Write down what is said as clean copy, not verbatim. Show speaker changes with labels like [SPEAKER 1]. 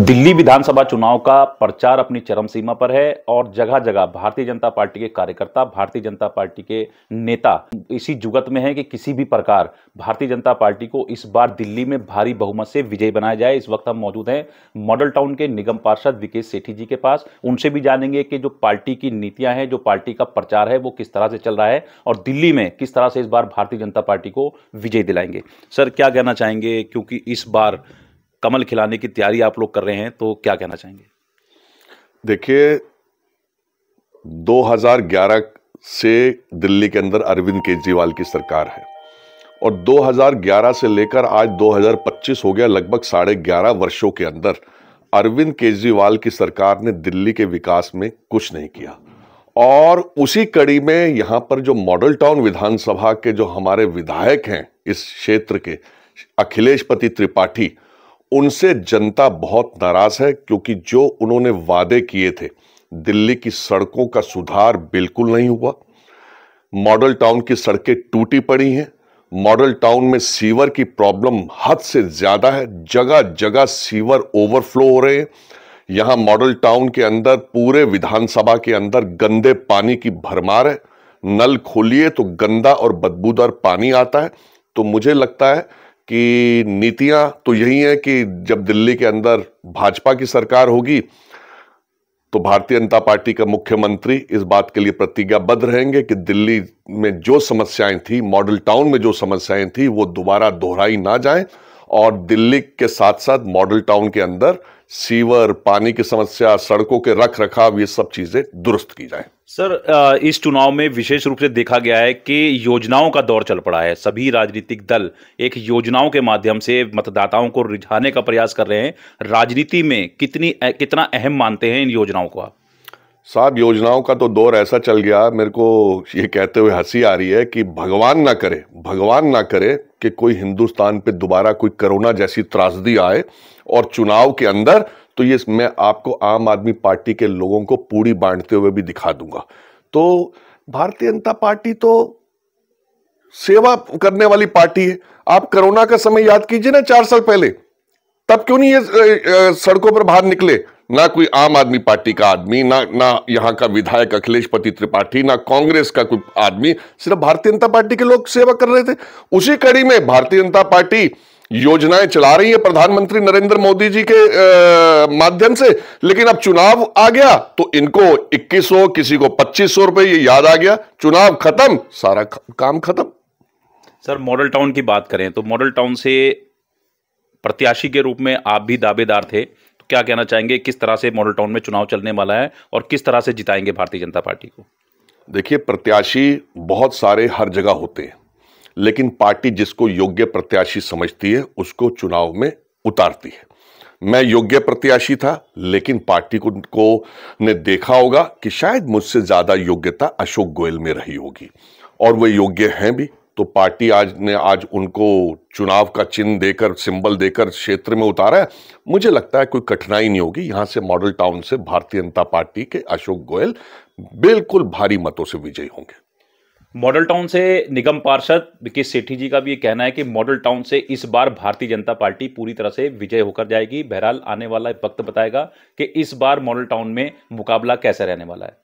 [SPEAKER 1] दिल्ली विधानसभा चुनाव का प्रचार अपनी चरम सीमा पर है और जगह जगह भारतीय जनता पार्टी के कार्यकर्ता, भारतीय जनता पार्टी के नेता इसी जुगत में है कि किसी भी प्रकार भारतीय जनता पार्टी को इस बार दिल्ली में भारी बहुमत से विजयी बनाया जाए। इस वक्त हम मौजूद हैं मॉडल टाउन के निगम पार्षद विकेश सेठी जी के पास। उनसे भी जानेंगे कि जो पार्टी की नीतियां हैं, जो पार्टी का प्रचार है, वो किस तरह से चल रहा है और दिल्ली में किस तरह से इस बार भारतीय जनता पार्टी को विजय दिलाएंगे। सर, क्या कहना चाहेंगे, क्योंकि इस बार कमल खिलाने की तैयारी आप लोग कर रहे हैं, तो क्या कहना चाहेंगे?
[SPEAKER 2] देखिए, 2011 से दिल्ली के अंदर अरविंद केजरीवाल की सरकार है और 2011 से लेकर आज 2025 हो गया, लगभग 11.5 वर्षों के अंदर अरविंद केजरीवाल की सरकार ने दिल्ली के विकास में कुछ नहीं किया। और उसी कड़ी में यहां पर जो मॉडल टाउन विधानसभा के जो हमारे विधायक हैं इस क्षेत्र के, अखिलेश पति त्रिपाठी, उनसे जनता बहुत नाराज है, क्योंकि जो उन्होंने वादे किए थे, दिल्ली की सड़कों का सुधार बिल्कुल नहीं हुआ। मॉडल टाउन की सड़कें टूटी पड़ी हैं। मॉडल टाउन में सीवर की प्रॉब्लम हद से ज्यादा है, जगह जगह सीवर ओवरफ्लो हो रहे हैं। यहां मॉडल टाउन के अंदर, पूरे विधानसभा के अंदर गंदे पानी की भरमार है। नल खोलिए तो गंदा और बदबूदार पानी आता है। तो मुझे लगता है कि नीतियां तो यही है कि जब दिल्ली के अंदर भाजपा की सरकार होगी तो भारतीय जनता पार्टी का मुख्यमंत्री इस बात के लिए प्रतिज्ञाबद्ध रहेंगे कि दिल्ली में जो समस्याएं थी, मॉडल टाउन में जो समस्याएं थी, वो दोबारा दोहराई ना जाएं और दिल्ली के साथ साथ मॉडल टाउन के अंदर सीवर, पानी की समस्या, सड़कों के रख रखाव, ये सब चीजें दुरुस्त की जाएं।
[SPEAKER 1] सर, इस चुनाव में विशेष रूप से देखा गया है कि योजनाओं का दौर चल पड़ा है। सभी राजनीतिक दल एक योजनाओं के माध्यम से मतदाताओं को रिझाने का प्रयास कर रहे हैं। राजनीति में कितना अहम मानते हैं इन योजनाओं को आप?
[SPEAKER 2] साहब, योजनाओं का तो दौर ऐसा चल गया, मेरे को ये कहते हुए हंसी आ रही है कि भगवान ना करे कि कोई हिंदुस्तान पे दोबारा कोई कोरोना जैसी त्रासदी आए और चुनाव के अंदर, तो ये मैं आपको आम आदमी पार्टी के लोगों को पूरी बांटते हुए भी दिखा दूंगा। तो भारतीय जनता पार्टी तो सेवा करने वाली पार्टी है। आप कोरोना का समय याद कीजिए ना, 4 साल पहले, तब क्यों नहीं ये सड़कों पर बाहर निकले? ना कोई आम आदमी पार्टी का आदमी, ना यहां का विधायक अखिलेश पति त्रिपाठी, ना कांग्रेस का कोई आदमी, सिर्फ भारतीय जनता पार्टी के लोग सेवा कर रहे थे। उसी कड़ी में भारतीय जनता पार्टी योजनाएं चला रही है प्रधानमंत्री नरेंद्र मोदी जी के माध्यम से, लेकिन अब चुनाव आ गया तो इनको 2100, किसी को 2500 रुपए, ये याद आ गया। चुनाव खत्म, सारा काम खत्म।
[SPEAKER 1] सर, मॉडल टाउन की बात करें तो मॉडल टाउन से प्रत्याशी के रूप में आप भी दावेदार थे, तो क्या कहना चाहेंगे, किस तरह से मॉडल टाउन में चुनाव चलने वाला है और किस तरह से जिताएंगे भारतीय जनता पार्टी को?
[SPEAKER 2] देखिए, प्रत्याशी बहुत सारे हर जगह होते हैं, लेकिन पार्टी जिसको योग्य प्रत्याशी समझती है उसको चुनाव में उतारती है। मैं योग्य प्रत्याशी था, लेकिन पार्टी को ने देखा होगा कि शायद मुझसे ज्यादा योग्यता अशोक गोयल में रही होगी और वे योग्य हैं भी। तो पार्टी आज उनको चुनाव का चिन्ह देकर, सिंबल देकर क्षेत्र में उतारा है। मुझे लगता है कोई कठिनाई नहीं होगी। यहां से मॉडल टाउन से भारतीय जनता पार्टी के अशोक गोयल बिल्कुल भारी मतों से विजयी होंगे।
[SPEAKER 1] मॉडल टाउन से निगम पार्षद विकेश सेठी जी का भी ये कहना है कि मॉडल टाउन से इस बार भारतीय जनता पार्टी पूरी तरह से विजय होकर जाएगी। बहरहाल आने वाला वक्त बताएगा कि इस बार मॉडल टाउन में मुकाबला कैसे रहने वाला है।